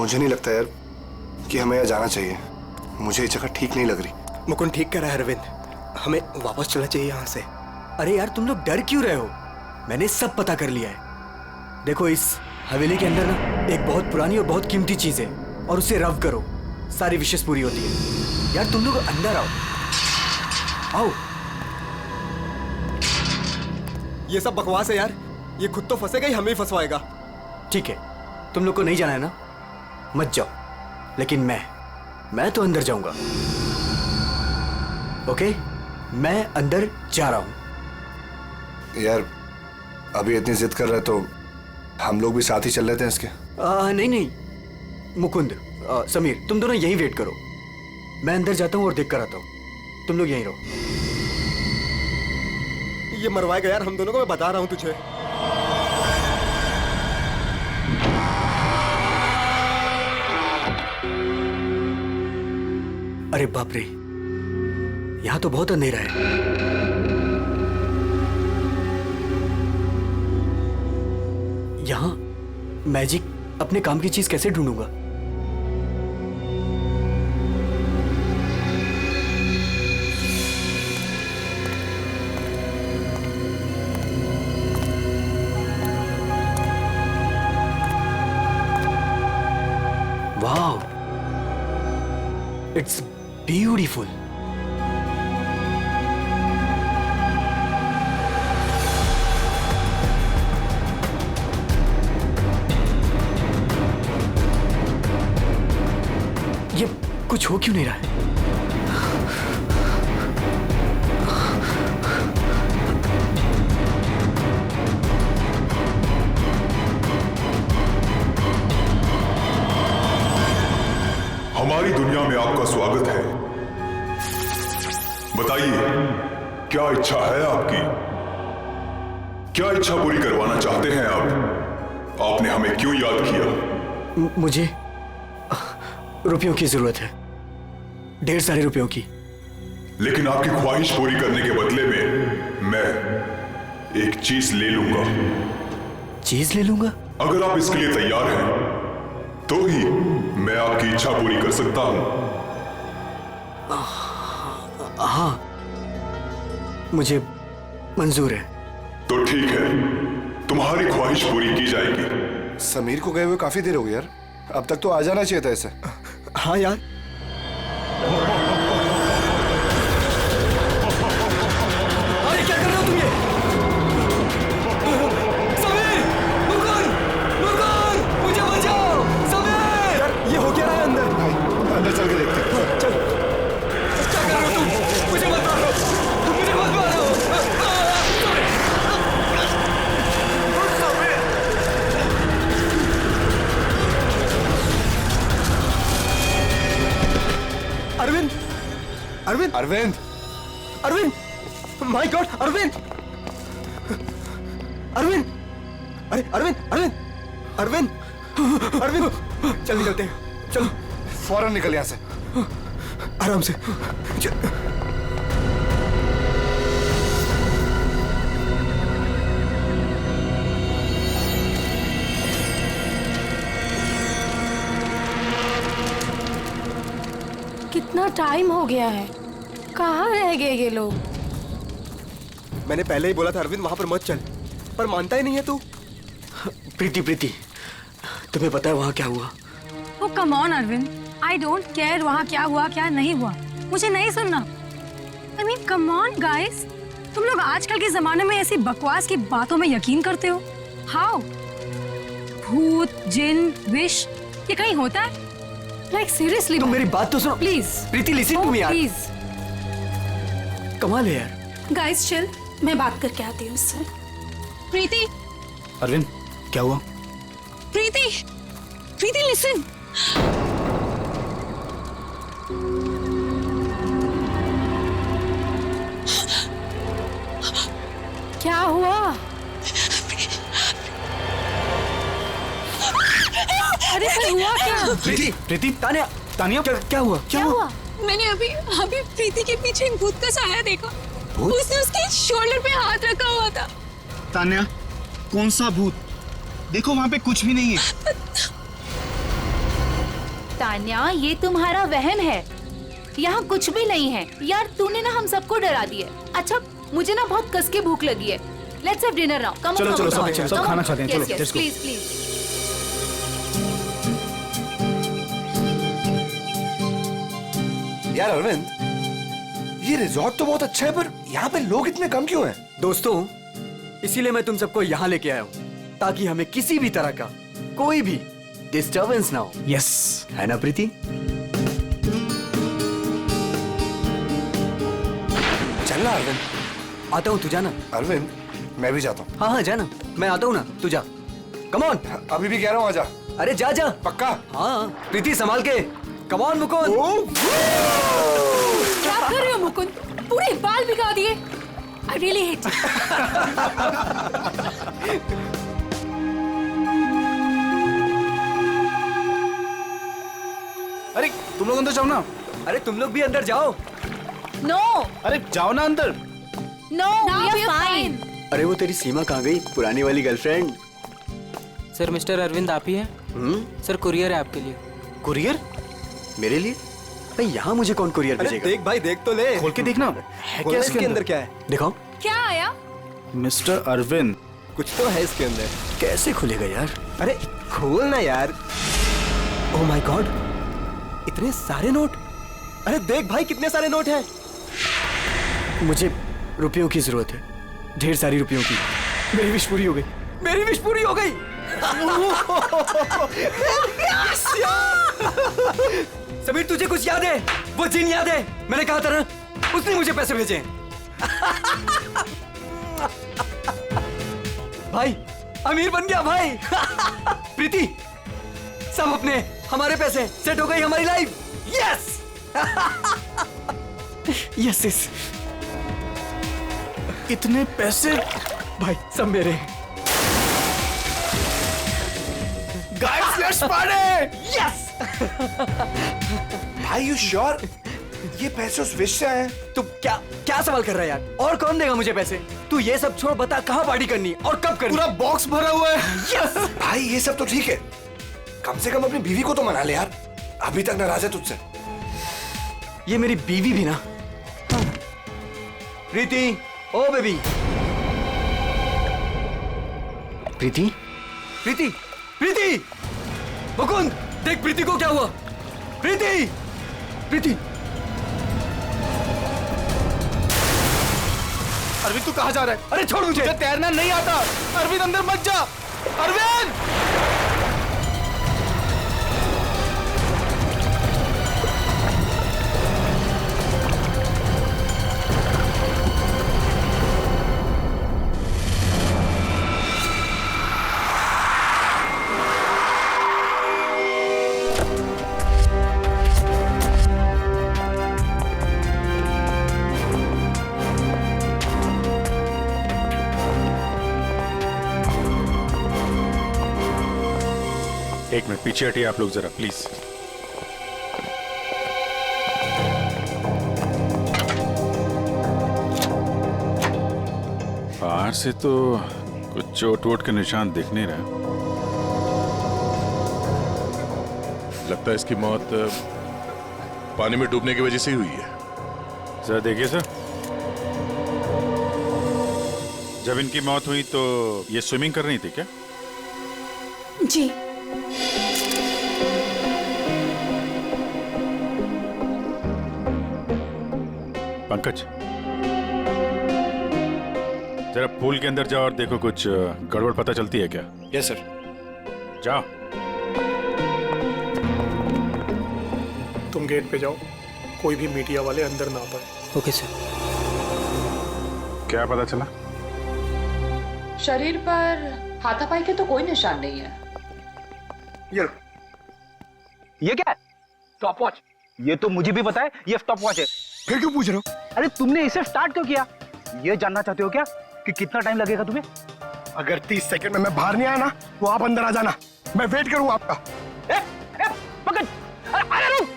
मुझे नहीं लगता यार कि हमें यहाँ जाना चाहिए। मुझे ये जगह ठीक नहीं लग रही। मुकुंद ठीक कह रहा है अरविंद, हमें वापस चलना चाहिए यहाँ से। अरे यार तुम लोग डर क्यों रहे हो? मैंने सब पता कर लिया है। देखो इस हवेली के अंदर ना एक बहुत पुरानी और बहुत कीमती चीज है, और उसे रव करो, सारी विशेष पूरी होती है। यार तुम लोग अंदर आओ, आओ। ये सब बकवास है यार, ये खुद तो फंसेगा ही हमें ही फंसवाएगा। ठीक है, तुम लोग को नहीं जाना है ना, मत जाओ, लेकिन मैं तो अंदर जाऊंगा। ओके, मैं अंदर जा रहा हूं। यार अभी इतनी जिद कर रहे तो हम लोग भी साथ ही चल लेते हैं इसके। नहीं मुकुंद, समीर, तुम दोनों यहीं वेट करो। मैं अंदर जाता हूं और देख कर आता हूं। तुम लोग यहीं रहो। ये मरवाएगा यार हम दोनों को, मैं बता रहा हूं तुझे। अरे बाप रे, यहां तो बहुत अंधेरा है। यहां मैजिक अपने काम की चीज कैसे ढूंढूंगा? Wow, it's beautiful. ये कुछ हो क्यों नहीं रहा है? हमारी दुनिया में आपका स्वागत है। बताइए, क्या इच्छा है आपकी? क्या इच्छा पूरी करवाना चाहते हैं आप? आपने हमें क्यों याद किया? मुझे रुपयों की जरूरत है, ढेर सारे रुपयों की। लेकिन आपकी ख्वाहिश पूरी करने के बदले में मैं एक चीज ले लूंगा। चीज ले लूंगा? अगर आप इसके लिए तैयार हैं तो ही मैं आपकी इच्छा पूरी कर सकता हूं। हाँ, मुझे मंजूर है। तो ठीक है, तुम्हारी ख्वाहिश पूरी की जाएगी। समीर को गए हुए काफी देर हो गई यार, अब तक तो आ जाना चाहिए था इसे। हाँ यार, अरे क्या कर रहे हो तुम? ये समीर, मुकुंद, मुकुंद, मुझे बचाओ। समीर, यार ये हो क्या रहा है अंदर? भाई अंदर चल के देखते हैं। चल। क्या कर रहे हो तुम? मुझे मत मारो, मुझे मत मारो। अरविंद, अरविंद, अरविंद, अरविंद, माय गॉड, अरविंद, अरविंद, अरे अरविंद, अरविंद, अरविंद, अरविंद, चल निकलते हैं, चलो फौरन निकल यहाँ से। आराम से चल। कितना टाइम हो गया है, कहाँ रह गए ये लोग? मैंने पहले ही बोला था अरविंद वहां पर मत चल, पर मानता ही नहीं है तू। प्रीति, तुम्हें पता है वहां क्या हुआ? Oh come on Arvind, I don't care वहाँ क्या हुआ क्या नहीं हुआ, मुझे नहीं सुनना। I mean come on guys, तुम लोग आजकल के जमाने में ऐसी बकवास की बातों में यकीन करते हो? हाउ? भूत, जिन, विश, ये कहीं होता है? लाइक सीरियसली तुम मेरी बात तो सुनो please. Preeti, listen to me यार। प्लीज कमाल है यार। गाइस चिल, मैं बात करके आती हूँ उससे। प्रीति, अरविंद, क्या हुआ? प्रीति, प्रीति लिसन। क्या हुआ? अरे फिर हुआ क्या? प्रीति, तानिया, क्या हुआ? क्या हुआ? मैंने अभी प्रीति के पीछे एक भूत का साया देखा। भूत? उसने उसके शोल्डर पे हाथ रखा हुआ था। तान्या, कौन सा भूत? देखो वहां पे कुछ भी नहीं है। तान्या, ये तुम्हारा वहम है। यहाँ कुछ भी नहीं है यार, तूने ना हम सबको डरा दिया। अच्छा, मुझे ना बहुत कस के भूख लगी है। Let's have dinner now. Come चलो, चलो, सब खाना खाते हैं। चलो, let's go. Please please. यार अरविंद, ये रिजॉर्ट तो बहुत अच्छा है, पर यहाँ पे लोग इतने कम क्यों हैं? दोस्तों, इसीलिए मैं तुम सबको यहाँ लेके आया हूँ, ताकि हमें किसी भी तरह का कोई भी डिस्टर्बेंस ना हो। यस, है ना प्रीति? चलना अरविंद। आता हूँ, तू जाना। अरविंद, मैं भी जाता हूँ। हाँ हाँ, जाना। मैं आता हूँ ना, तू जा। Come on. अभी भी कह रहा हूँ, आजा। अरे जा जा। पक्का? हाँ, प्रीति संभाल के। Come on Mukund. क्या कर रहे हो मुकुंद? पूरे बाल भिगा दिए। I really hate you. अरे तुम लोग अंदर जाओ ना। अरे तुम लोग भी अंदर जाओ। नो अरे जाओ ना अंदर। No, we are fine. अरे वो तेरी सीमा कहाँ गई, पुरानी वाली गर्लफ्रेंड? सर, मिस्टर अरविंद आप ही हैं? सर, कुरियर है आपके लिए। कुरियर? मेरे लिए? भाई यहाँ मुझे कौन कुरियर भेजेगा? देख भाई, देख तो ले। खोल के देखना है क्या इसके अंदर। क्या है? दिखाओ। क्या आया? मिस्टर अरविंद, कुछ तो है इसके अंदर। कैसे खुलेगा यार? अरे खोल ना यार। ओह माय गॉड, इतने सारे नोट। अरे देख भाई, कितने सारे नोट हैं। मुझे रुपयों की जरूरत है, ढेर सारी रुपयों की। मेरी विश पूरी हो गई। मेरी विश पूरी हो गई। समीर, तुझे कुछ याद है? वो जिन याद है? मैंने कहा था ना, उसने मुझे पैसे भेजे। भाई, अमीर बन गया भाई। प्रीति, सब अपने हमारे पैसे, सेट हो गई हमारी लाइफ। Yes yes yes. इतने पैसे भाई, सब मेरे। Guys, let's party. यस। भाई यू श्योर ये पैसे उस विश से आए हैं? तू क्या क्या सवाल कर रहा है यार? और कौन देगा मुझे पैसे? तू ये सब छोड़, बता कहाँ पार्टी करनी और कब करनी? पूरा बॉक्स भरा हुआ है। यस। भाई ये सब तो ठीक है, कम से कम अपनी बीवी को तो मना ले यार, अभी तक नाराज है तुझसे। ये मेरी बीवी भी ना। प्रीति, ओ बेबी। प्रीति, प्रीति, प्रीति। मुकुंद, देख प्रीति को क्या हुआ। प्रीति, प्रीति। अरविंद, तू कहाँ जा रहा है? अरे छोड़ मुझे। मुझे तैरना नहीं आता। अरविंद, अंदर मत जा। अरविंद! एक मिनट पीछे हटिए आप लोग जरा प्लीज। बाहर से तो कुछ चोट वोट के निशान दिख नहीं रहा। लगता है इसकी मौत पानी में डूबने की वजह से ही हुई है। सर देखिए सर, जब इनकी मौत हुई तो ये स्विमिंग कर रही थी क्या? जी। पंकज, जरा पूल के अंदर जाओ और देखो कुछ गड़बड़ पता चलती है क्या? Yes sir. जाओ। तुम गेट पे जाओ, कोई भी मीडिया वाले अंदर ना पाए। Okay sir. क्या पता चला? शरीर पर हाथापाई के तो कोई निशान नहीं है। ये क्या है? Stop watch. ये तो मुझे भी पता है, ये स्टॉप वॉच है। फिर क्यों पूछ रहे हो? अरे तुमने इसे स्टार्ट क्यों किया? ये जानना चाहते हो क्या कि कितना टाइम लगेगा तुम्हें? अगर 30 सेकंड में मैं बाहर नहीं आया ना, तो आप अंदर आ जाना, मैं वेट करूंगा आपका। पकड़! अरे रुक!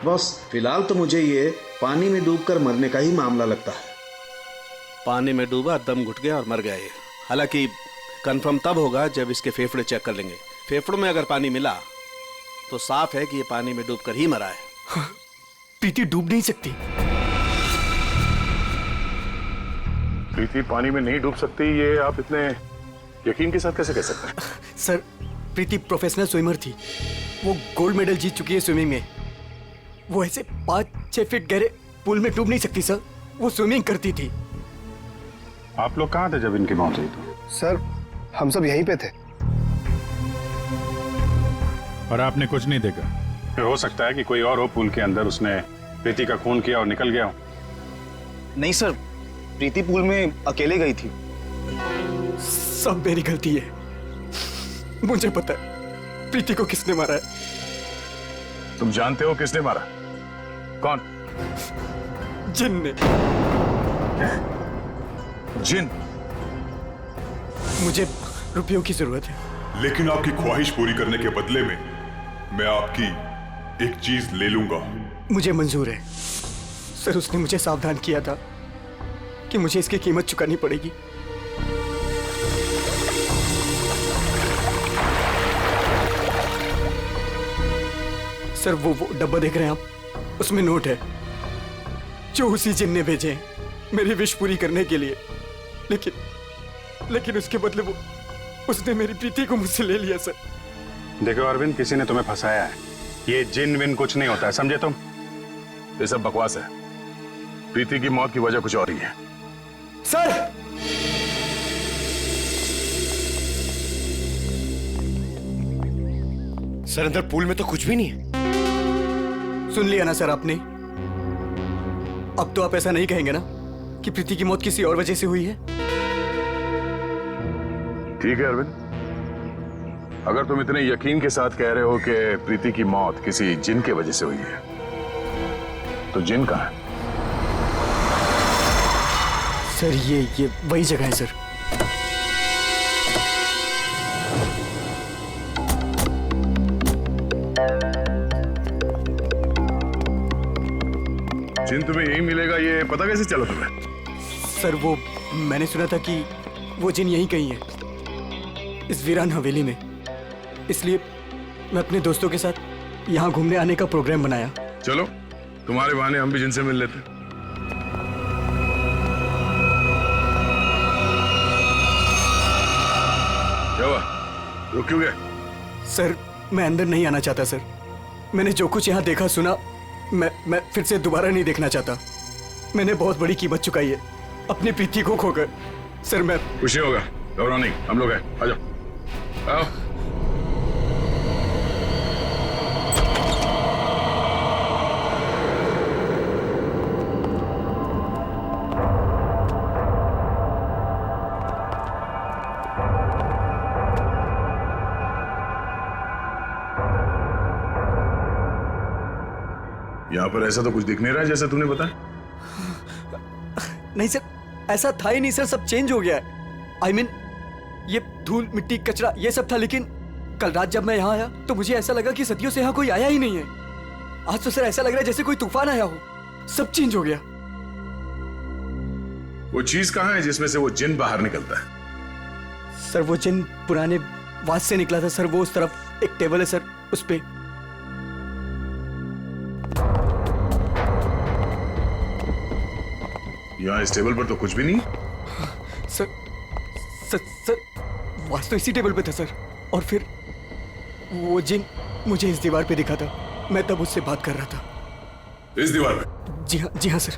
बस फिलहाल तो मुझे ये पानी में डूबकर मरने का ही मामला लगता है। पानी में डूबा, दम घुट गया और मर गया ये। हालांकि कंफर्म तब होगा जब इसके फेफड़े चेक कर लेंगे। फेफड़ों में अगर पानी मिला तो साफ है कि ये पानी में डूबकर ही मरा है। प्रीति डूब नहीं सकती। प्रीति पानी में नहीं डूब सकती, ये आप इतने यकीन के साथ कैसे कह सकते हैं? सर, प्रीति प्रोफेशनल स्विमर थी। वो गोल्ड मेडल जीत चुकी है स्विमिंग में। वो ऐसे 5-6 फीट गहरे पूल में डूब नहीं सकती सर। वो स्विमिंग करती थी। आप लोग कहाँ थे जब इनकी मौत हुई? तो सर, हम सब यहीं पे थे। और आपने कुछ नहीं देखा? फिर हो सकता है कि कोई और हो पूल के अंदर, उसने प्रीति का खून किया और निकल गया हो। नहीं सर, प्रीति पूल में अकेले गई थी। सब मेरी गलती है। मुझे पता है प्रीति को किसने मारा है। तुम जानते हो किसने मारा? कौन? जिन ने। जिन? मुझे रुपयों की जरूरत है। लेकिन आपकी ख्वाहिश पूरी करने के बदले में मैं आपकी एक चीज ले लूंगा। मुझे मंजूर है सर। उसने मुझे सावधान किया था कि मुझे इसकी कीमत चुकानी पड़ेगी। सर, वो डब्बा देख रहे हैं आप? उसमें नोट है जो उसी जिन ने भेजे हैं मेरी विश पूरी करने के लिए। लेकिन उसके बदले उसने मेरी प्रीति को मुझसे ले लिया सर। देखो अरविंद, किसी ने तुम्हें फंसाया है। ये जिन विन कुछ नहीं होता है, समझे तुम? ये सब बकवास है। प्रीति की मौत की वजह कुछ और ही है। सर, सर अंदर पूल में तो कुछ भी नहीं है। सुन लिया ना सर आपने? अब तो आप ऐसा नहीं कहेंगे ना कि प्रीति की मौत किसी और वजह से हुई है? ठीक है अरविंद, अगर तुम इतने यकीन के साथ कह रहे हो कि प्रीति की मौत किसी जिन के वजह से हुई है, तो जिन कहाँ है? सर, ये वही जगह है सर। जिन तुम्हें यही मिलेगा, ये पता कैसे चला तुम्हें? सर, वो मैंने सुना था कि वो जिन यहीं कहीं है, इस वीरान हवेली में। इसलिए मैं अपने दोस्तों के साथ यहाँ घूमने आने का प्रोग्राम बनाया। चलो, तुम्हारे बहाने हम भी जिनसे मिल लेते। क्या हुआ? रुक क्यों गए? सर, मैं अंदर नहीं आना चाहता सर। मैंने जो कुछ यहाँ देखा सुना, मैं फिर से दोबारा नहीं देखना चाहता। मैंने बहुत बड़ी कीमत चुकाई है अपनी प्रीति को खोकर। सर, मैं कुछ नहीं होगा, घबराओ नहीं, हम लोग हैं। आ जाओ, आओ। यहाँ पर ऐसा तो कुछ दिख नहीं रहा है जैसा तूने बताया। नहीं सर, ऐसा था ही नहीं सर। सब चेंज हो गया है। I mean, ये धूल मिट्टी कचरा ये सब था, लेकिन कल रात जब मैं यहाँ आया तो मुझे ऐसा लगा कि सदियों से यहाँ कोई आया ही नहीं है। आज तो सर ऐसा लग रहा है जैसे कोई तूफान आया हो। सब चेंज हो गया। वो चीज कहाँ है जिसमें से वो जिन बाहर निकलता है? सर, वो जिन पुराने वास से निकला था सर। वो उस तरफ एक टेबल है सर, उस पे। यहाँ इस टेबल पर तो कुछ भी नहीं। सर, वास तो इसी टेबल पे था सर। और फिर वो जिन मुझे इस दीवार पे दिखा था। मैं तब उससे बात कर रहा था। इस दीवार पे? जी हाँ सर।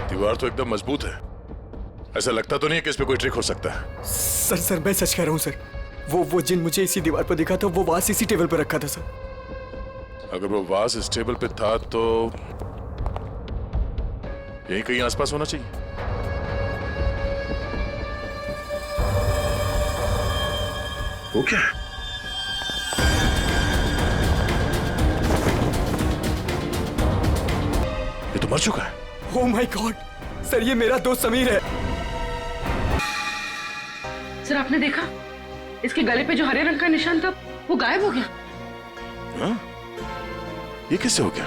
दीवार तो एकदम मजबूत है। ऐसा लगता तो नहीं है कि इस पे कोई ट्रिक हो सकता है। सर, मैं सच कह रहा हूँ सर। वो जिन मुझे इसी दीवार पर दिखा था। वो वास इसी टेबल पर रखा था सर। अगर वो वास इस टेबल पे था तो यहीं कहीं आसपास होना चाहिए। वो क्या है? ये तो मर चुका है। ओह माय गॉड सर, ये मेरा दोस्त समीर है। सर, आपने देखा इसके गले पे जो हरे रंग का निशान था वो गायब हो गया। हाँ? ये किससे हो गया?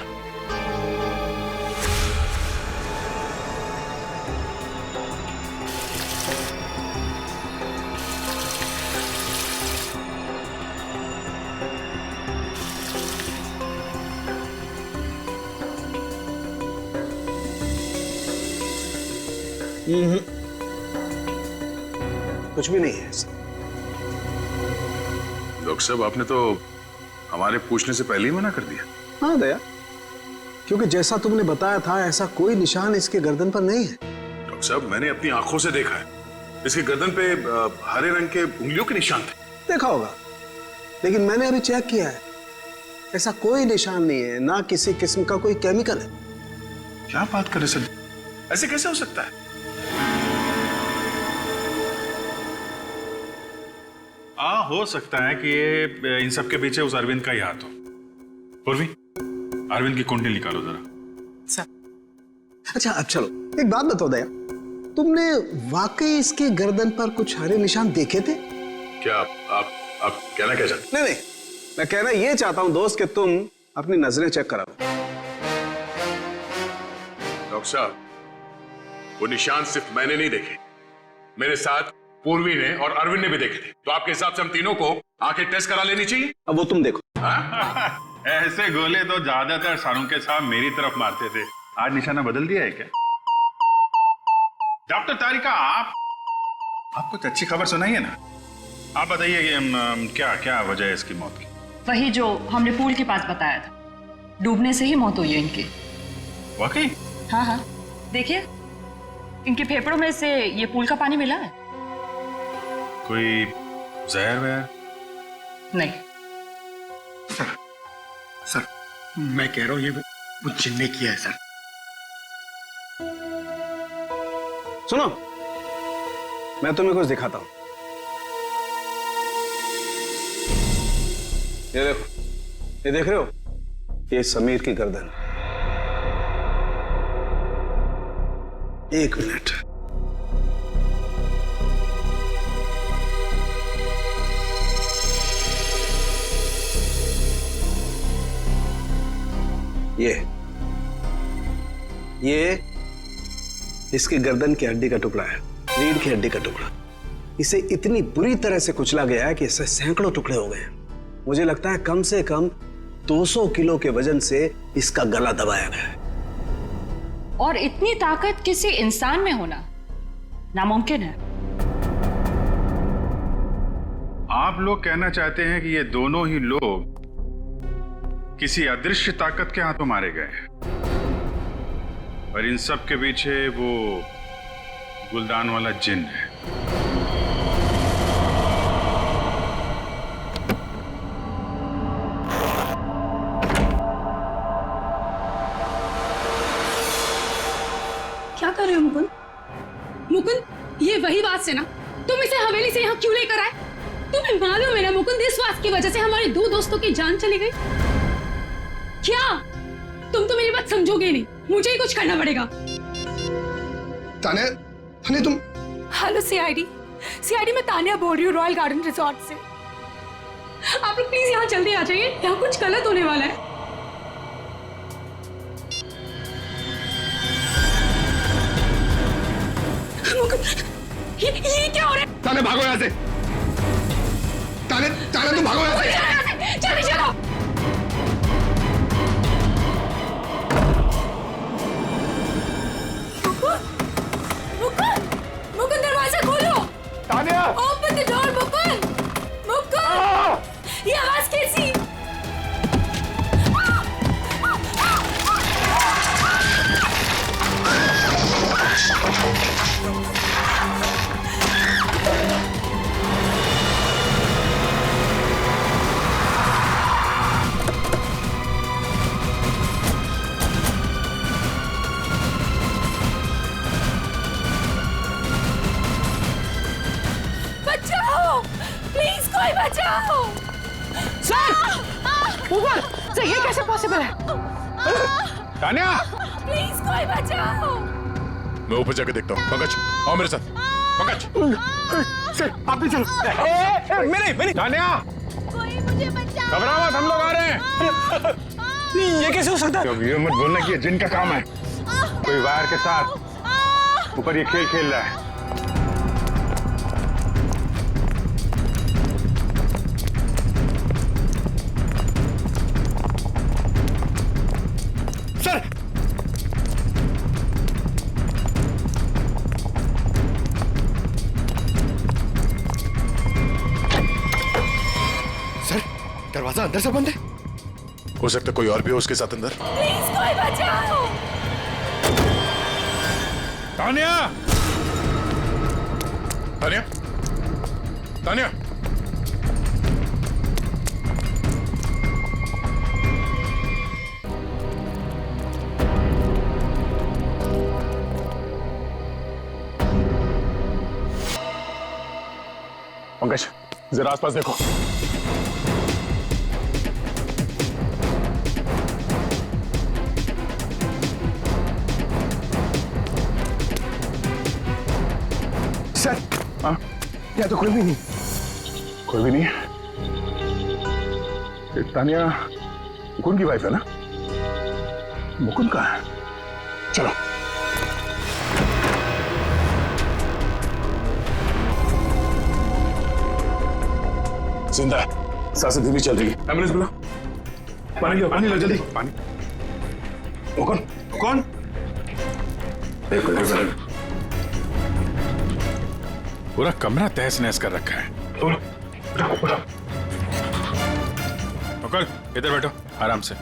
कुछ भी नहीं है ऐसा। डॉक्टर साहब, आपने तो हमारे पूछने से पहले ही मना कर दिया। हाँ दया, क्योंकि जैसा तुमने बताया था ऐसा कोई निशान इसके गर्दन पर नहीं है। डॉक्टर साहब, मैंने अपनी आंखों से देखा है, इसके गर्दन पे हरे रंग के उंगलियों के निशान थे। देखा होगा, लेकिन मैंने अभी चेक किया है, ऐसा कोई निशान नहीं है, ना किसी किस्म का कोई केमिकल है। क्या बात कर रहे सर, ऐसे कैसे हो सकता है? हो सकता है कि ये इन सब के पीछे उस अरविंद का ही हाथ हो। पूर्वी, अरविंद की कुंडली निकालो जरा। अच्छा, अब चलो एक बात बताओ दया, तुमने वाकई इसके गर्दन पर कुछ हरे निशान देखे थे? क्या आप कहना क्या चाहते? नहीं, मैं कहना ये चाहता हूं दोस्त कि तुम अपनी नजरें चेक कराओ। डॉक्टर साहब, वो निशान सिर्फ मैंने नहीं देखे, मेरे साथ पूर्वी ने और अरविंद ने भी देखे थे। तो आपके हिसाब से हम तीनों को आंखें टेस्ट करा लेनी चाहिए। अब वो तुम देखो। ऐसे गोले तो ज्यादातर शाहरुख के साहब मेरी तरफ मारते थे, आज निशाना बदल दिया है क्या? डॉक्टर तारिका, आप कुछ अच्छी खबर सुनाइए ना। आप बताइए कि क्या वजह है इसकी मौत की? वही जो हमने पूल के पास बताया था, डूबने से ही मौत हुई है इनकी। वाकई? हाँ, देखिए इनके फेफड़ों में से ये पूल का पानी मिला है। कोई जहर वहर? नहीं सर, मैं कह रहा हूं ये वो जिन ने किया है सर। सुनो, मैं तुम्हें कुछ दिखाता हूं। ये देखो, ये देख रहे हो, ये समीर की गर्दन। एक मिनट, ये इसकी गर्दन की हड्डी का टुकड़ा है, रीढ़ की हड्डी का टुकड़ा। इसे इतनी बुरी तरह से कुचला गया है कि इससे सैकड़ों टुकड़े हो गए हैं। मुझे लगता है कम से कम 200 किलो के वजन से इसका गला दबाया गया है। और इतनी ताकत किसी इंसान में होना नामुमकिन है। आप लोग कहना चाहते हैं कि ये दोनों ही लोग किसी अदृश्य ताकत के हाथों मारे गए हैं, और इन सब के पीछे वो गुलदान वाला जिन है। क्या कर रहे हो मुकुंद? मुकुंद, ये वही बात से ना तुम इसे हवेली से यहाँ क्यों लेकर आए? तुम्हें मालूम है ना मुकुंद, इस बात की वजह से हमारे 2 दोस्तों की जान चली गई। क्या तुम तो मेरी बात समझोगे नहीं, मुझे ही कुछ करना पड़ेगा। तान्या, तुम? हेलो सीआईडी मैं तान्या बोल रही हूँ, रॉयल गार्डन रिजॉर्ट से। आप लोग प्लीज यहाँ जल्दी आ जाइए, यहाँ कुछ गलत होने वाला है। ये क्या हो रहा है? तान्या, भागो यहाँ से। तान्या, तुम भागो यहाँ से। जल्दी चलो। मुकुंद, दरवाजा खोलो। Tanya, open the door. Mukund, ये आवाज कैसी? बचाओ, प्लीज कोई बचाओ। सर, ये कैसे पॉसिबल है? तान्या, प्लीज कोई बचाओ। मैं ऊपर जाके देखता हूँ। पंकज, आओ मेरे साथ। पंकज, सर आप भी चलो। मेरे तान्या, कोई मुझे बचाओ। घबराओ मत, हम लोग आ रहे हैं। ये कैसे हो सकता है? अब ये मत बोलना कि ये जिन का काम है। कोई वायर के साथ ऊपर ये खेल खेल रहा है। सर, सर, दरवाजा अंदर से बंद है। हो सकता है कोई और भी हो उसके साथ अंदर। प्लीज कोई बचाओ। तानिया! तानिया! तानिया! पंकज, जरा आसपास देखो। सर, हाँ? यहाँ तो कोई भी नहीं। कोई भी नहीं है। ये तानिया मुकुंद की वाइफ है ना? मुकुंद कहाँ है? चलो। जिंदा है, सांसें धीमी चल रही है। एम्बुलेंस बुला। पानी लो, पानी लो जल्दी। पानी। मुकुंद, कौन? एक मिनट। पूरा कमरा तहस नहस कर रखा है। मुकुल, इधर बैठो आराम से।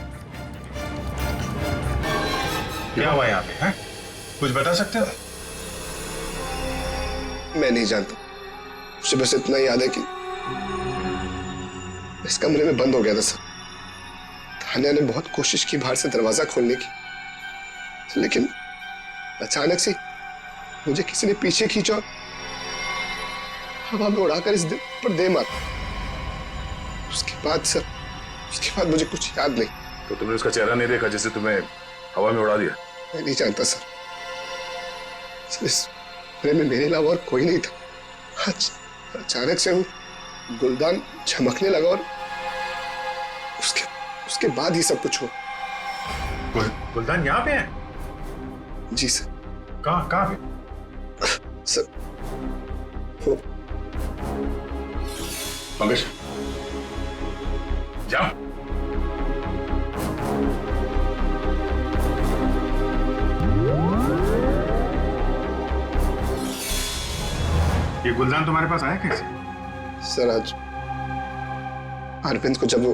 क्या हुआ यहाँ पे? हैं? कुछ बता सकते हो? मैं नहीं जानता, मुझे बस इतना याद है कि इस कमरे में बंद हो गया था सर। तानिया ने बहुत कोशिश की बाहर से दरवाजा खोलने की, लेकिन अचानक से मुझे किसी ने पीछे खींचा और हवा में उड़ाकर इस दिल पर दे मारा। उसके बाद मुझे कुछ याद नहीं। तो तुमने उसका चेहरा नहीं देखा जिसे तुम्हें हवा में उड़ा दिया? मैं नहीं जानता सर, इस कमरे में मेरे अलावा और कोई नहीं था। अचानक से वो गुलदान चमकने लगा और उसके बाद ही सब कुछ हुआ। गुलदान यहाँ पे है? जी सर। कहाँ पे? सर, वो पंकज, जाओ। ये गुलदान तुम्हारे पास आया कैसे? सर, आज अरविंद को जब वो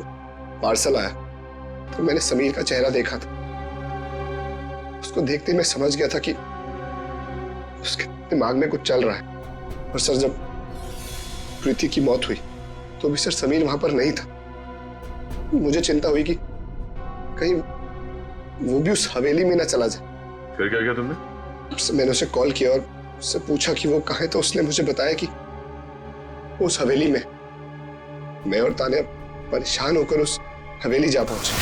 पार्सल आया तो मैंने समीर का चेहरा देखा था। उसको देखते मैं समझ गया था कि उसके दिमाग में कुछ चल रहा है। और सर, जब प्रीति की मौत हुई तो भी सर समीर वहां पर नहीं था। मुझे चिंता हुई कि कहीं वो भी उस हवेली में ना चला जाए। फिर क्या किया तुमने? मैंने उसे कॉल किया और उससे पूछा कि वो कहाँ है, तो उसने मुझे बताया कि वो उस हवेली में। मैं और तानिया परेशान होकर उस हवेली जा पहुंचे।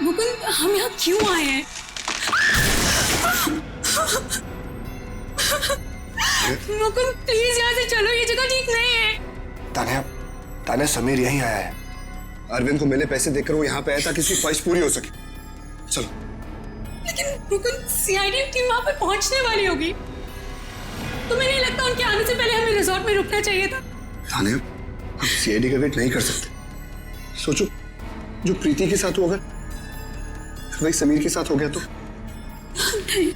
मुकुंद, हम यहाँ क्यों आए हैं? मुकुंद, प्लीज यहाँ से चलो, ये जगह ठीक नहीं है। तानिया, समीर यहीं आया है। अरविंद को मैंने पैसे देकर वो यहाँ पे आया ताकि उसकी ख्वाहिश पूरी हो सके। चलो। लेकिन मुकुंद, सीआईडी टीम वहाँ पे पहुँचने वाली होगी। तुम्हें नहीं लगता उनके आने से पहले हमें रिजॉर्ट में रुकना चाहिए था? तानिया, हम सीआईडी का वेट नहीं कर सकते। सोचो, जो प्रीति के साथ हुआ वही समीर के साथ हो गया तो? नहीं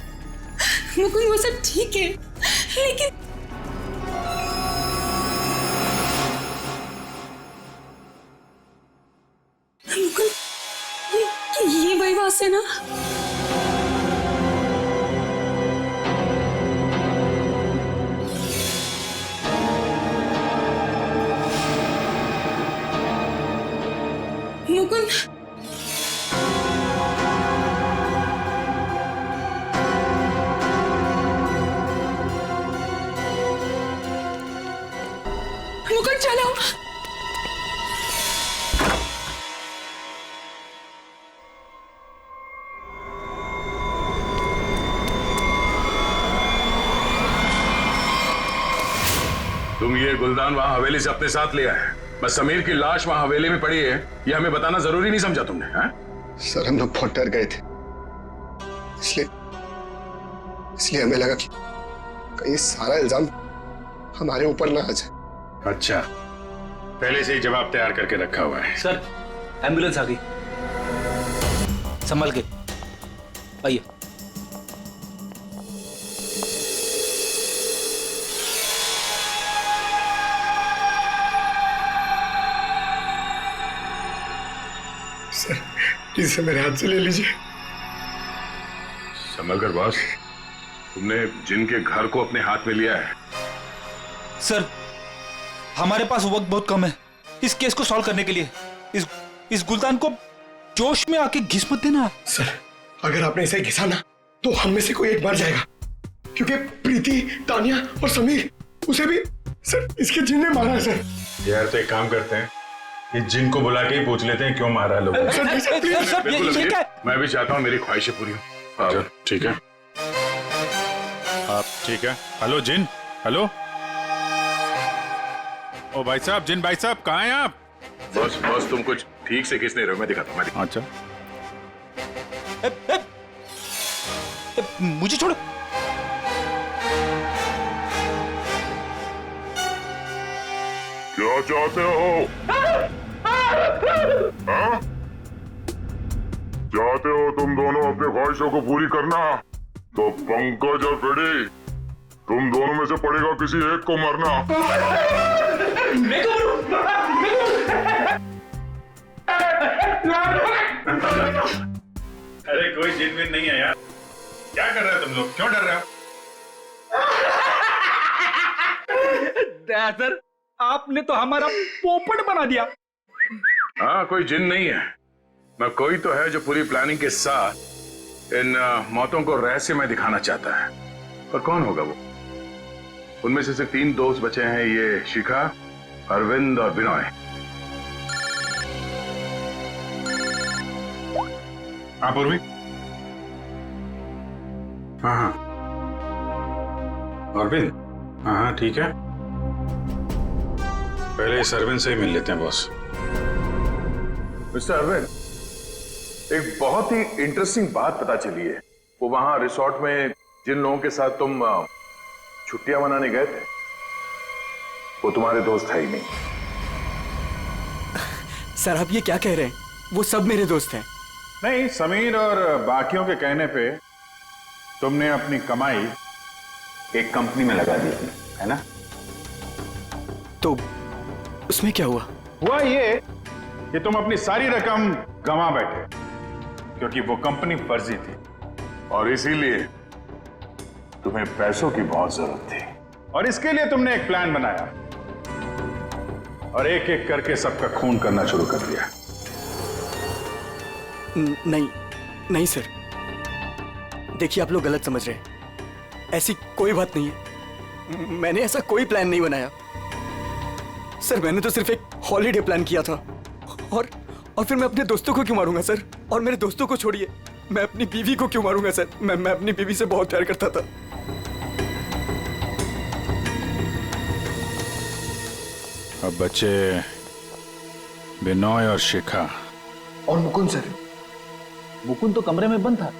मुकुंद, वो सब ठीक है, लेकिन मुकुंद, ये वही बात है ना? मुकुंद, मुकुंद चलो। तुम ये गुलदान वहां हवेली से अपने साथ लिया है, बस समीर की लाश वहां हवेली में पड़ी है ये हमें बताना जरूरी नहीं समझा तुमने? हाँ? सर हम लोग बहुत डर गए थे, इसलिए हमें लगा कि कहीं सारा इल्जाम हमारे ऊपर ना आ जाए। अच्छा, पहले से ही जवाब तैयार करके रखा हुआ है। सर एम्बुलेंस आ गई, संभल के आइए। सर इसे मेरे हाथ से ले लीजिए। संभल कर बॉस, तुमने जिनके घर को अपने हाथ में लिया है। सर हमारे पास वक्त बहुत कम है इस केस को सॉल्व करने के लिए। इस गुलदान को जोश में आके घिस मत देना। सर अगर आपने इसे घिसा ना तो हम में से कोई एक मर जाएगा, क्योंकि प्रीति, तानिया और समीर उसे भी सर इसके जिन ने मारा है। सर यार तो एक काम करते हैं, इस जिन को बुला के ही पूछ लेते हैं क्यों मारा लोग। मैं भी चाहता हूँ मेरी ख्वाहिशें पूरी हो। ठीक है आप ठीक है। हेलो जिन, हेलो। ओ भाई साहब, जिन भाई साहब कहाँ हैं आप? बॉस तुम कुछ ठीक से खींच नहीं रहे हो, मैं दिखाता हूँ। अच्छा मुझे छोड़ो। क्या चाहते हो? हाँ? चाहते हो तुम दोनों अपनी ख्वाहिशों को पूरी करना? तो पंकज और फ्रेडी, तुम दोनों में से पड़ेगा किसी एक को मरना। अरे कोई जिन विन नहीं है यार, क्या कर रहे हो तुम लोग, क्यों डर रहे हो? सर आपने तो हमारा पोपट बना दिया। हाँ कोई जिन नहीं है, मैं कोई तो है जो पूरी प्लानिंग के साथ इन मौतों को रहस्य में दिखाना चाहता है। पर कौन होगा वो? उनमें से सिर्फ 3 दोस्त बचे हैं, ये शिखा, अरविंद और विनय। हाँ पूर्वी। हाँ अरविंद, हाँ ठीक है, पहले इस अरविंद से ही मिल लेते हैं बॉस। मिस्टर अरविंद, एक बहुत ही इंटरेस्टिंग बात पता चली है। वो वहां रिसोर्ट में जिन लोगों के साथ तुम छुट्टियां मनाने गए थे, वो तुम्हारे दोस्त है ही नहीं। सर आप ये क्या कह रहे हैं? वो सब मेरे दोस्त हैं। नहीं, समीर और बाकियों के कहने पे तुमने अपनी कमाई एक कंपनी में लगा दी थी, है ना? तो उसमें क्या हुआ? हुआ ये कि तुम अपनी सारी रकम गंवा बैठे, क्योंकि वो कंपनी फर्जी थी और इसीलिए तुम्हें पैसों की बहुत जरूरत थी। और इसके लिए तुमने एक प्लान बनाया और एक एक करके सबका खून करना शुरू कर दिया। नहीं सर, देखिए आप लोग गलत समझ रहे हैं। ऐसी कोई बात नहीं है, मैंने ऐसा कोई प्लान नहीं बनाया। सर मैंने तो सिर्फ एक हॉलीडे प्लान किया था। और फिर मैं अपने दोस्तों को क्यों मारूंगा सर? और मेरे दोस्तों को छोड़िए, मैं अपनी बीवी को क्यों मारूंगा सर? मैं अपनी बीवी से बहुत प्यार करता था। अब बच्चे विनय और शिखा और मुकुंद सर। मुकुंद तो कमरे में बंद था,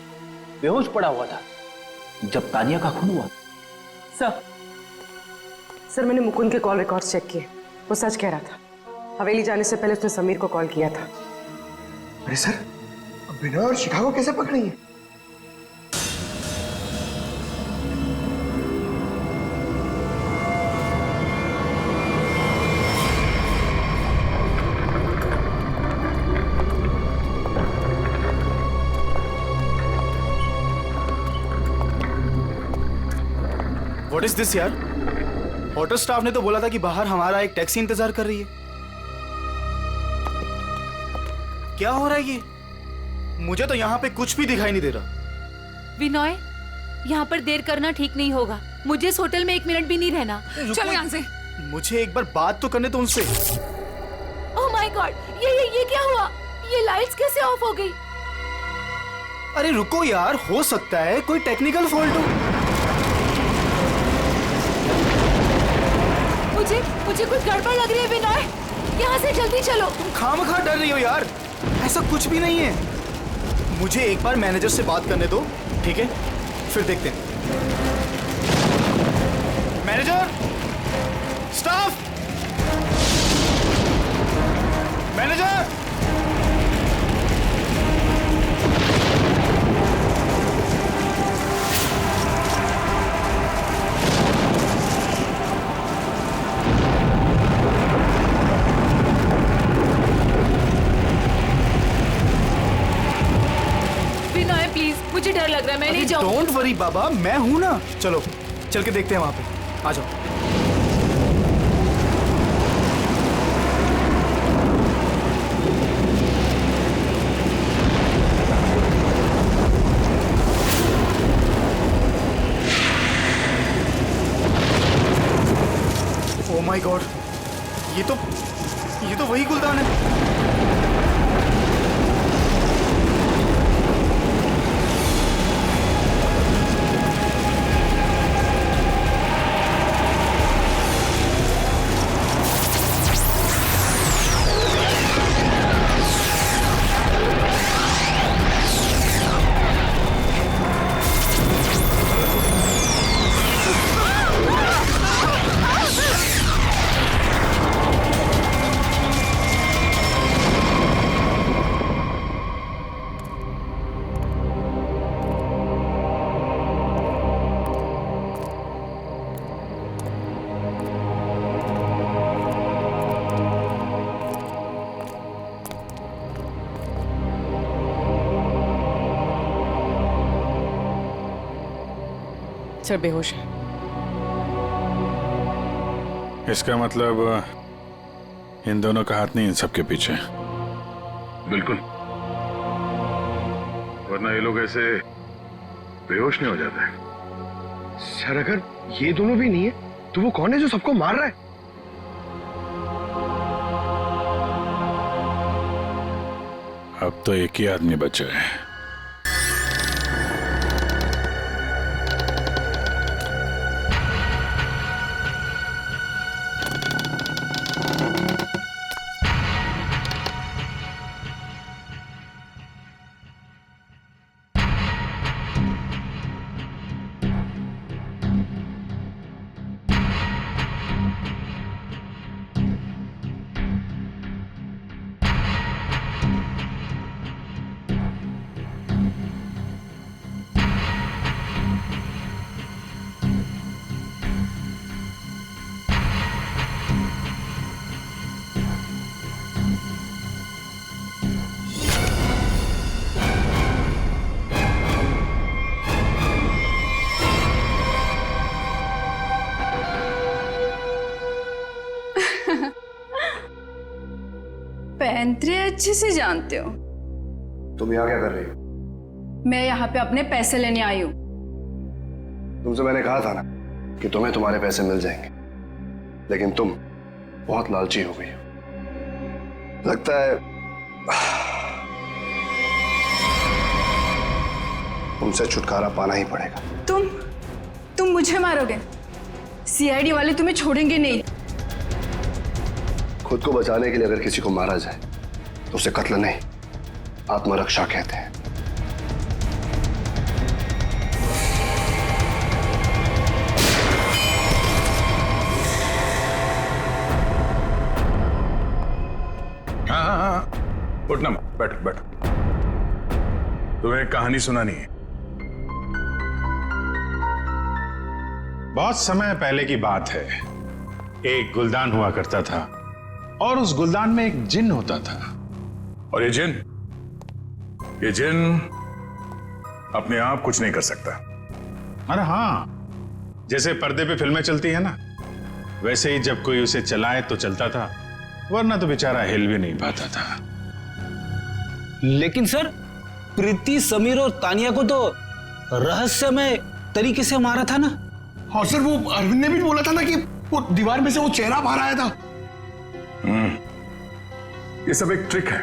बेहोश पड़ा हुआ था जब तानिया का खून हुआ। सर मैंने मुकुंद के कॉल रिकॉर्ड्स चेक किए, वो सच कह रहा था। हवेली जाने से पहले उसने समीर को कॉल किया था। अरे सर, अब विनय और शिखा को कैसे पकड़ेंगे? व्हाट इज दिस यार? होटल स्टाफ ने तो बोला था कि बाहर हमारा एक टैक्सी इंतजार कर रही है। क्या हो रहा है ये? मुझे तो यहाँ पे कुछ भी दिखाई नहीं दे रहा। विनय, यहाँ पर देर करना ठीक नहीं होगा। मुझे इस होटल में 1 मिनट भी नहीं रहना। चलो यहाँ से। मुझे एक बार बात तो करने दो उनसे। ओह माय गॉड, ये क्या हुआ? ये लाइट्स कैसे ऑफ हो गई? अरे रुको यार, हो सकता है कोई टेक्निकल फॉल्ट हो। मुझे कुछ गड़बड़ लग रही है विनय। यहाँ से जल्दी चलो। तुम खामखा डर रही हो यार, ऐसा कुछ भी नहीं है। मुझे एक बार मैनेजर से बात करने दो, ठीक है? फिर देखते हैं। Manager, staff, manager. प्लीज, मुझे डर लग रहा है, मैं नहीं जाऊँ। डोंट वरी बाबा, मैं हूं ना। चलो चल के देखते हैं वहां पे, आ जाओ। ओह माय गॉड, ये तो वही गुलदान है। सर बेहोश है। इसका मतलब इन दोनों का हाथ नहीं इन सबके पीछे। बिल्कुल, वरना ये लोग ऐसे बेहोश नहीं हो जाते हैं। सर अगर ये दोनों भी नहीं है तो वो कौन है जो सबको मार रहा है? अब तो एक ही आदमी बचा है। पैंतरे अच्छे से जानते हो। तुम यहाँ क्या कर रही हो? मैं यहाँ पे अपने पैसे लेने आई हूँ। तुमसे मैंने कहा था ना कि तुम्हें तुम्हारे पैसे मिल जाएंगे, लेकिन तुम बहुत लालची हो गई हो। लगता है तुमसे छुटकारा पाना ही पड़ेगा। तुम मुझे मारोगे? सीआईडी वाले तुम्हें छोड़ेंगे नहीं। खुद को बचाने के लिए अगर किसी को मारा जाए तो उसे कत्ल नहीं, आत्मरक्षा कहते हैं। हाँ, उठना, बैठो बैठो। तुम्हें एक कहानी सुनानी है। बहुत समय पहले की बात है। एक गुलदान हुआ करता था और उस गुलदान में एक जिन होता था। और ये जिन अपने आप कुछ नहीं कर सकता। अरे हाँ, जैसे पर्दे पे फिल्में चलती है ना, वैसे ही जब कोई उसे चलाए तो चलता था, वरना तो बेचारा हिल भी नहीं पाता था। लेकिन सर, प्रीति, समीर और तानिया को तो रहस्यमय तरीके से मारा था ना। हाँ सर, वो अरविंद ने भी बोला था ना कि वो दीवार में से वो चेहरा बाहर आया था। ये सब एक ट्रिक है,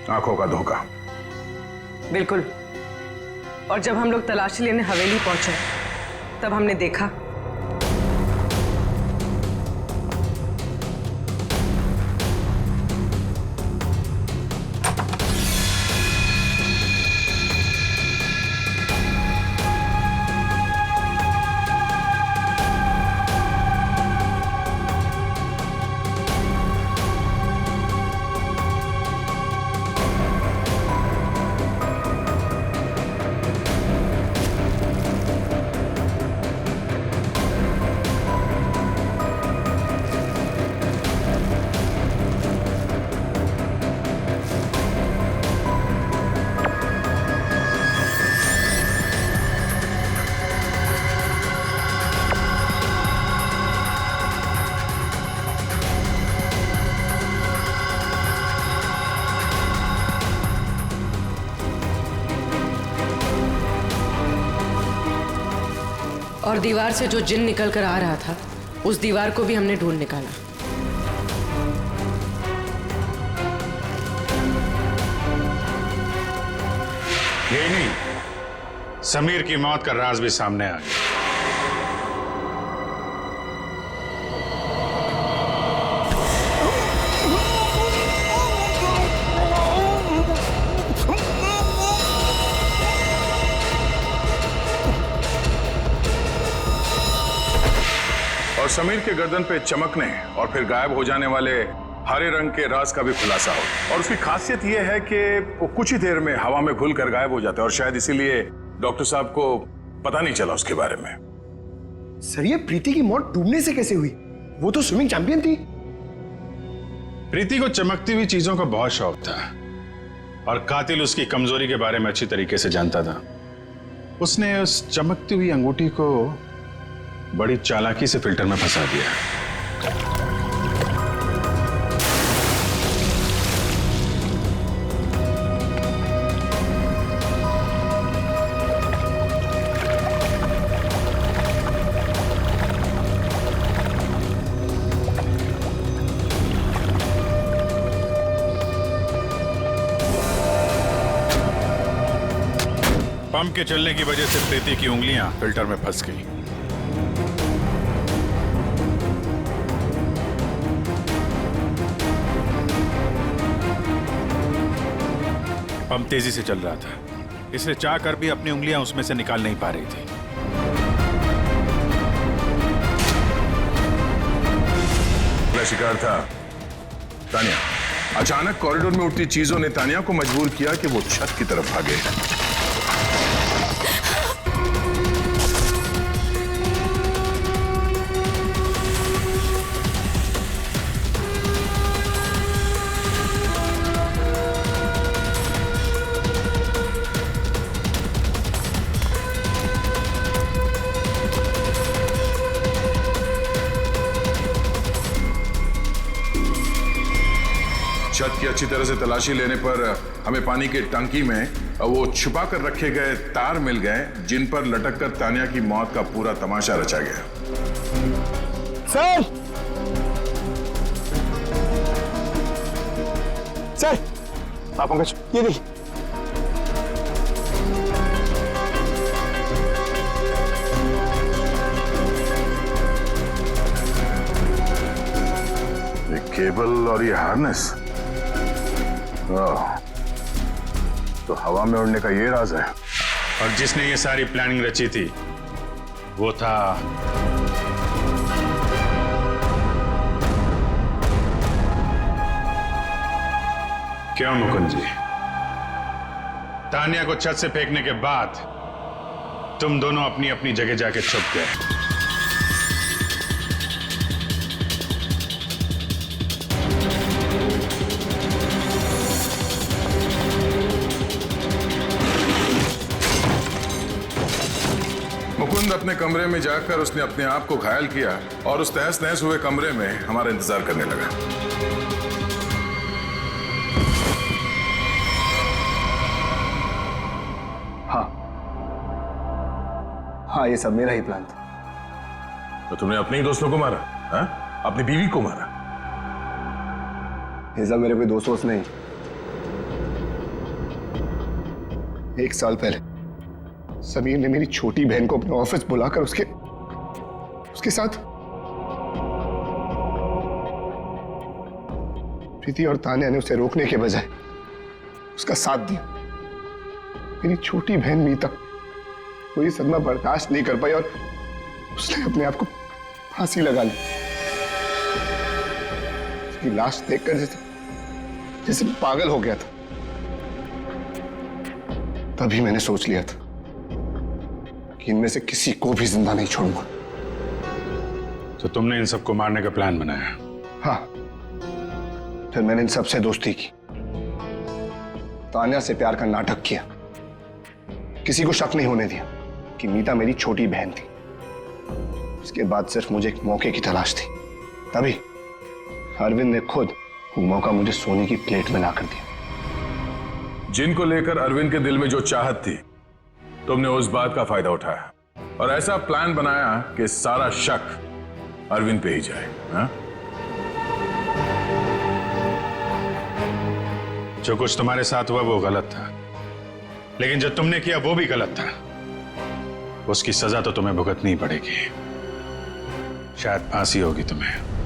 आंखों का धोखा। बिल्कुल। और जब हम लोग तलाशी लेने हवेली पहुंचे तब हमने देखा और दीवार से जो जिन निकल कर आ रहा था, उस दीवार को भी हमने ढूंढ निकाला। यही नहीं, समीर की मौत का राज भी सामने आ गया। और समीर के गर्दन पे चमकने और फिर गायब हो जाने वाले हरे रंग के राज का भी खुलासा हो। और उसकी खासियत यह है कि वो कुछ ही देर में हवा में घुलकर गायब हो जाता है और शायद इसीलिए डॉक्टर साहब को पता नहीं चला उसके बारे में। सर, ये प्रीति की मौत डूबने से कैसे हुई? वो तो स्विमिंग चैंपियन थी। प्रीति को चमकती हुई चीजों का बहुत शौक था और कातिल उसकी कमजोरी के बारे में अच्छी तरीके से जानता था। उसने उस चमकती हुई अंगूठी को बड़ी चालाकी से फिल्टर में फंसा दिया। पंप के चलने की वजह से प्रीति की उंगलियां फिल्टर में फंस गई। पंप तेजी से चल रहा था, इसलिए चाहकर भी अपनी उंगलियां उसमें से निकाल नहीं पा रही थी। शिकार था तानिया। अचानक कॉरिडोर में उठती चीजों ने तानिया को मजबूर किया कि वो छत की तरफ भागे। छत की अच्छी तरह से तलाशी लेने पर हमें पानी के टंकी में वो छुपा कर रखे गए तार मिल गए, जिन पर लटक कर तानिया की मौत का पूरा तमाशा रचा गया। सर! सर! आप पंकज, ये देखिए। ये केबल और ये हार्नेस, तो हवा में उड़ने का ये राज है। और जिसने ये सारी प्लानिंग रची थी वो था क्यों मुकुंद जी? तानिया को छत से फेंकने के बाद तुम दोनों अपनी अपनी जगह जाके छुप गए। मुकुंद अपने कमरे में जाकर उसने अपने आप को घायल किया और उस तहस नहस हुए कमरे में हमारा इंतजार करने लगा। हाँ, ये सब मेरा ही प्लान था। तो तुमने अपने ही दोस्तों को मारा? हा? अपनी बीवी को मारा? ये सब मेरे कोई दोस्त नहीं। 1 साल पहले समीर ने मेरी छोटी बहन को अपने ऑफिस बुलाकर उसके साथ प्रीति और तान्या ने उसे रोकने के बजाय उसका साथ दिया। मेरी छोटी बहन मीता कोई सदमा बर्दाश्त नहीं कर पाई और उसने अपने आप को फांसी लगा ली। उसकी लाश देखकर जैसे पागल हो गया था। तभी मैंने सोच लिया था कि इनमें से किसी को भी जिंदा नहीं छोड़ूंगा। तो तुमने इन सबको मारने का प्लान बनाया? हाँ, फिर मैंने इन सबसे दोस्ती की, तान्या से प्यार का नाटक किया, किसी को शक नहीं होने दिया कि मीता मेरी छोटी बहन थी। इसके बाद सिर्फ मुझे एक मौके की तलाश थी, तभी अरविंद ने खुद वो मौका मुझे सोने की प्लेट में ला कर दिया। जिनको लेकर अरविंद के दिल में जो चाहत थी, तुमने उस बात का फायदा उठाया और ऐसा प्लान बनाया कि सारा शक अरविंद पे ही जाए। हाँ? जो कुछ तुम्हारे साथ हुआ वो गलत था, लेकिन जो तुमने किया वो भी गलत था। उसकी सजा तो तुम्हें भुगतनी पड़ेगी, शायद फांसी होगी तुम्हें।